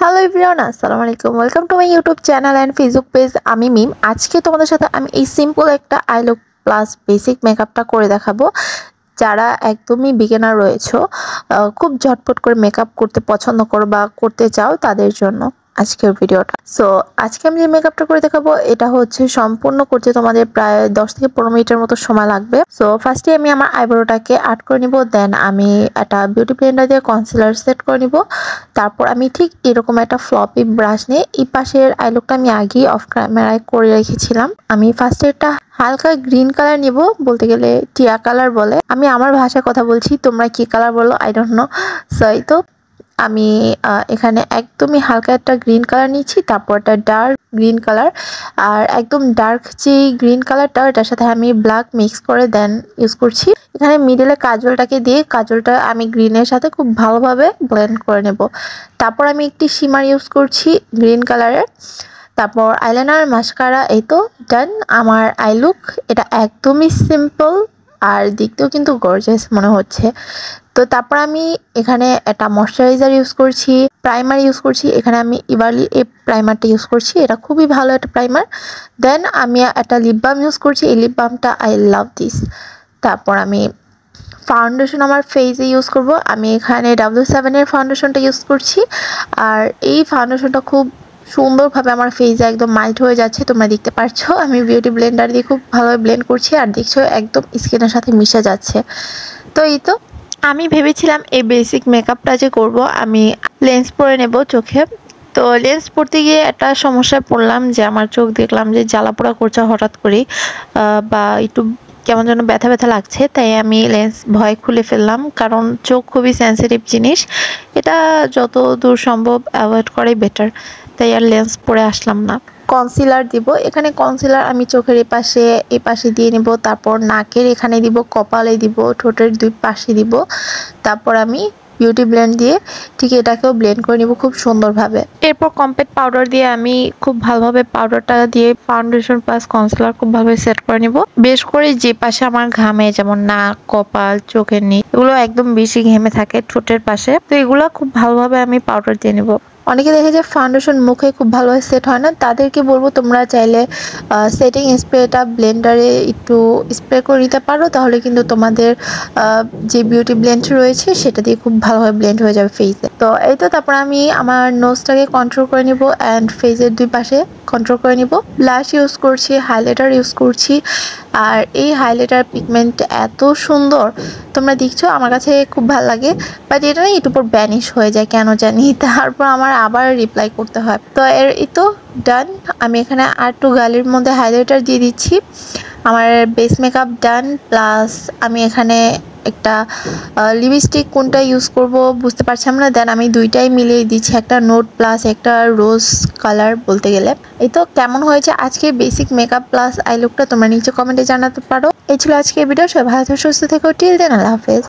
Hello everyone, আসসালামু আলাইকুম। Welcome to my YouTube channel and Facebook page. আমি মিম। আজকে তোমাদের সাথে আমি এই সিম্পল একটা আই লুক প্লাস বেসিক মেকআপটা করে দেখাবো। যারা একদমই বিগিনার রয়েছো, খুব ঝটপট করে মেকআপ করতে পছন্দ করো বা করতে চাও, তাদের জন্য আজকের ভিডিওটা। সো আজকে আমি যে মেকআপটা করে দেখাবো এটা হচ্ছে সম্পূর্ণ করতে তোমাদের প্রায় 10 থেকে 15 মিনিটের মতো সময় লাগবে। সো ফার্স্টে আমি আমার আইব্রোটাকে আর্ট করে নিব, দেন আমি একটা বিউটি ব্লেন্ডার দিয়ে কনসিলার সেট করে নিব। তারপর আমি ঠিক এরকম একটা ফ্লপি ব্রাশ নিয়ে এই পাশের আই লুকটা আমি আগেই অফ ক্যামেরায় করে রেখেছিলাম। আমি ফার্স্টে একটা হালকা গ্রিন কালার নিব, বলতে গেলে টিয়া কালার বলে, আমি আমার ভাষায় কথা বলছি, তোমরা কি কালার বলো আই ডোন্ট নো। সো এই তো আমি এখানে একদমই হালকা একটা গ্রিন কালার নিচ্ছি, তারপর একটা ডার্ক গ্রিন কালার, আর একদম ডার্ক যে গ্রিন কালারটা এটার সাথে আমি ব্ল্যাক মিক্স করে দেন ইউজ করছি। এখানে মিডলে কাজলটাকে দিয়ে কাজলটা আমি গ্রিনের সাথে খুব ভালোভাবে ব্লেন্ড করে নেব। তারপর আমি একটি শিমার ইউজ করছি গ্রিন কালারের। তারপর আইলাইনার, মাস্কারা, এই তো ডান আমার আই লুক। এটা একদমই সিম্পল আর দেখতেও কিন্তু গর্জিয়াস মনে হচ্ছে। তো তারপর আমি এখানে একটা ময়শ্চারাইজার ইউজ করছি, প্রাইমার ইউজ করছি। এখানে আমি ইভারলি এই প্রাইমারটা ইউজ করছি, এটা খুবই ভালো একটা প্রাইমার। দেন আমি একটা লিপ বাম ইউজ করছি, এই লিপ বামটা আই লাভ দিস। তারপর আমি ফাউন্ডেশন আমার ফেসে ইউজ করব। আমি এখানে W7 এর ফাউন্ডেশনটা ইউজ করছি, আর এই ফাউন্ডেশনটা খুব সুন্দরভাবে আমার ফেসে একদম মাইল্ড হয়ে যাচ্ছে, তোমরা দেখতে পাচ্ছ। আমি বিউটি ব্লেন্ডার দিয়ে খুব ভালোভাবে ব্লেন্ড করছি, আর দেখছো একদম স্কিনের সাথে মিশে যাচ্ছে। তো এই তো আমি ভেবেছিলাম এই বেসিক মেকআপটা যে করব, আমি লেন্স পরে নেব চোখে। তো লেন্স পরতে গিয়ে একটা সমস্যায় পড়লাম যে আমার চোখ দেখলাম যে জ্বালাপোড়া করছে হঠাৎ করেই, বা একটু কেমন যেন ব্যথা ব্যথা লাগছে। তাই আমি লেন্স ভয় খুলে ফেললাম, কারণ চোখ খুবই সেন্সিটিভ জিনিস, এটা যত দূর সম্ভব অ্যাভয়েড করাই বেটার। তাই আর লেন্স পরে আসলাম না। কনসিলার দিব, এখানে কনসিলার আমি চোখের এই পাশে দিয়ে নিব, তারপর নাকের এখানে দিব, কপালে দিব, ঠোঁটের দুই পাশে দিব। তারপর আমি বিউটি ব্লেন্ড দিয়ে ঠিক এটাকেও ব্লেন্ড করে নিব খুব সুন্দরভাবে। এরপর কম্প্যাক্ট পাউডার দিয়ে আমি খুব ভালোভাবে পাউডারটা দিয়ে ফাউন্ডেশন প্লাস কনসিলার খুব ভালোভাবে সেট করে নিব। বেশ করে যে পাশে আমার ঘামে, যেমন নাক, কপাল, চোখের নিচ, এগুলো একদম বেশি ঘেমে থাকে ঠোঁটের পাশে, তো এগুলো খুব ভালোভাবে আমি পাউডার দিয়ে নিব। অনেকে দেখে যে ফাউন্ডেশন মুখে খুব ভালোভাবে সেট হয় না, তাদেরকে বলবো তোমরা চাইলে সেটিং স্প্রেটা ব্লেন্ডারে একটু স্প্রে করে নিতে পারো, তাহলে কিন্তু তোমাদের যে বিউটি ব্লেন্ড রয়েছে সেটা দিয়ে খুব ভালোভাবে ব্লেন্ড হয়ে যাবে ফেসে। তো এই তো তারপর আমি আমার নোজটাকে কন্ট্রোল করে নিব অ্যান্ড ফেসের দুই পাশে কন্ট্রোল করে নিব। ব্লাশ ইউজ করছি, হাইলাইটার ইউজ করছি, আর এই হাইলাইটার পিগমেন্ট এত সুন্দর, তোমরা দেখছো আমার কাছে খুব ভালো লাগে, বাট এটা না একটু পর ব্যানিশ হয়ে যায় কেন জানি, তারপর আমার আবার রিপ্লাই করতে হয়। তো এই তো ডান। আমি এখানে আর একটু গালের মধ্যে হাইলাইটার দিয়ে দিচ্ছি। আমার বেস মেকআপ ডান, প্লাস আমি এখানে একটা লিপস্টিক কোনটা ইউজ করব বুঝতে পারছিলাম না, দেন আমি দুইটাই মিলিয়ে দিচ্ছি, একটা নোট প্লাস একটা রোজ কালার বলতে গেলে। এই তো কেমন হয়েছে আজকে বেসিক মেকআপ প্লাস আই লুকটা তোমরা নিচে কমেন্টে জানাতে পারো। এই ছিল আজকের ভিডিও। সবাই ভালো সুস্থ থেকো। টিল দেন, আল্লাহ হাফেজ।